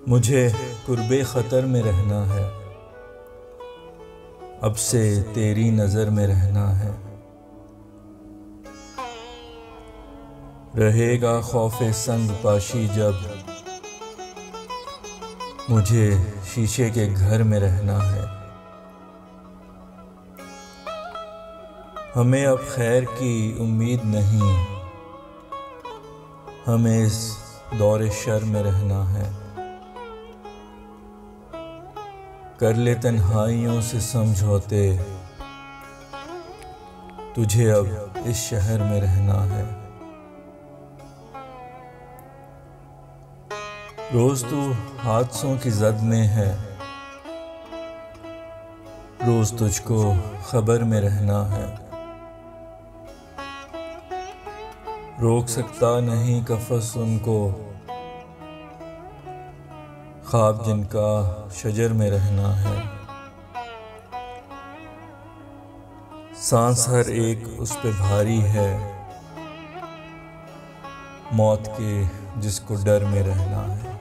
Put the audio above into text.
मुझे कुर्बे ख़तर में रहना है, अब से तेरी नज़र में रहना है। रहेगा खौफ़े संग पाशी जब मुझे शीशे के घर में रहना है। हमें अब खैर की उम्मीद नहीं, हमें इस दौरे शर में रहना है। कर ले तन्हाइयों से समझौते, तुझे अब इस शहर में रहना है। रोज तू हादसों की जद में है, रोज तुझको खबर में रहना है। रोक सकता नहीं कफस उनको, ख्वाब जिनका शजर में रहना है। सांस हर एक उस पे भारी है, मौत के जिसको डर में रहना है।